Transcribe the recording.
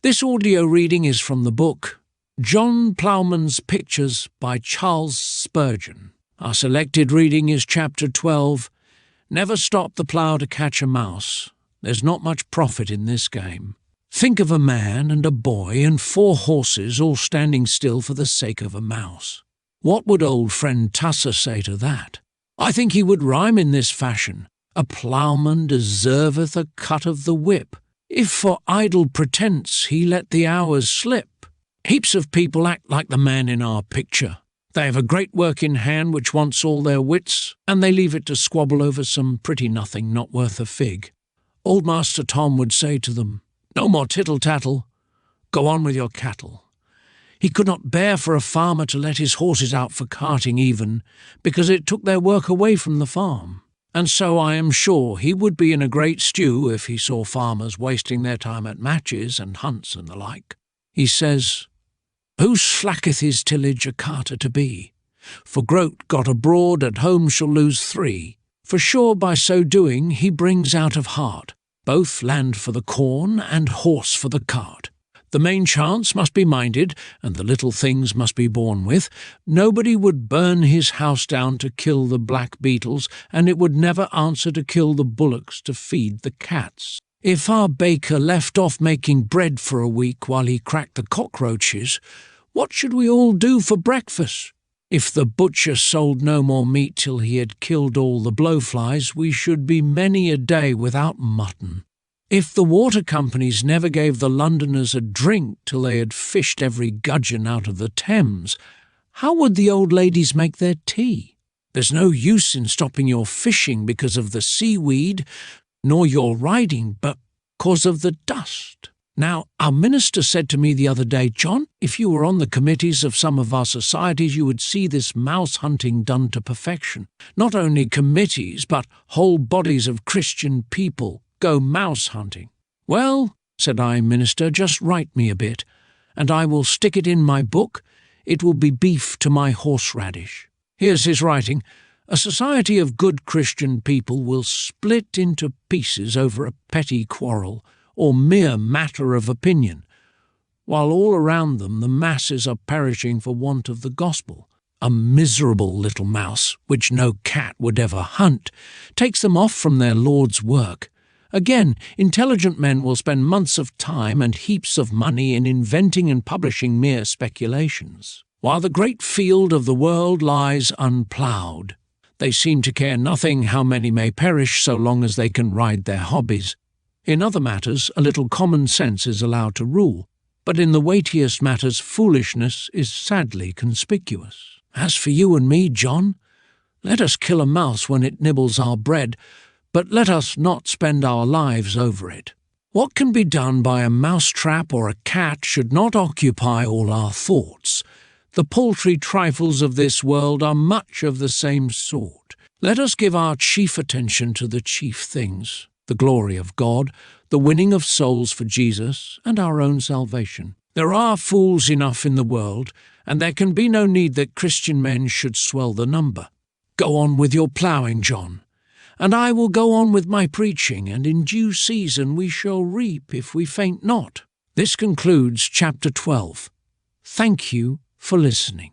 This audio reading is from the book John Ploughman's Pictures by Charles Spurgeon. Our selected reading is chapter 12, Never Stop the Plough to Catch a Mouse. There's not much profit in this game. Think of a man and a boy and 4 horses all standing still for the sake of a mouse. What would old friend Tusser say to that? I think he would rhyme in this fashion. A ploughman deserveth a cut of the whip, if for idle pretence he let the hours slip. Heaps of people act like the man in our picture. They have a great work in hand which wants all their wits, and they leave it to squabble over some pretty nothing not worth a fig. Old Master Tom would say to them, "No more tittle-tattle, go on with your cattle." He could not bear for a farmer to let his horses out for carting even, because it took their work away from the farm. And so I am sure he would be in a great stew if he saw farmers wasting their time at matches and hunts and the like. He says, "Who slacketh his tillage a carter to be? For groat got abroad at home shall lose 3. For sure by so doing he brings out of heart both land for the corn and horse for the cart. The main chance must be minded, and the little things must be borne with. Nobody would burn his house down to kill the black beetles, and it would never answer to kill the bullocks to feed the cats. If our baker left off making bread for a week while he cracked the cockroaches, what should we all do for breakfast? If the butcher sold no more meat till he had killed all the blowflies, we should be many a day without mutton. If the water companies never gave the Londoners a drink till they had fished every gudgeon out of the Thames, how would the old ladies make their tea? There's no use in stopping your fishing because of the seaweed, nor your riding because of the dust. Now, our minister said to me the other day, 'John, if you were on the committees of some of our societies, you would see this mouse hunting done to perfection. Not only committees, but whole bodies of Christian people go mouse hunting.' 'Well,' said I, 'Minister, just write me a bit, and I will stick it in my book. It will be beef to my horseradish.' Here's his writing. 'A society of good Christian people will split into pieces over a petty quarrel or mere matter of opinion, while all around them the masses are perishing for want of the gospel. A miserable little mouse, which no cat would ever hunt, takes them off from their Lord's work. Again, intelligent men will spend months of time and heaps of money in inventing and publishing mere speculations, while the great field of the world lies unploughed. They seem to care nothing how many may perish so long as they can ride their hobbies. In other matters, a little common sense is allowed to rule, but in the weightiest matters foolishness is sadly conspicuous. As for you and me, John, let us kill a mouse when it nibbles our bread, but let us not spend our lives over it. What can be done by a mousetrap or a cat should not occupy all our thoughts. The paltry trifles of this world are much of the same sort. Let us give our chief attention to the chief things, the glory of God, the winning of souls for Jesus, and our own salvation. There are fools enough in the world, and there can be no need that Christian men should swell the number. Go on with your ploughing, John, and I will go on with my preaching, and in due season we shall reap if we faint not." This concludes chapter 12. Thank you for listening.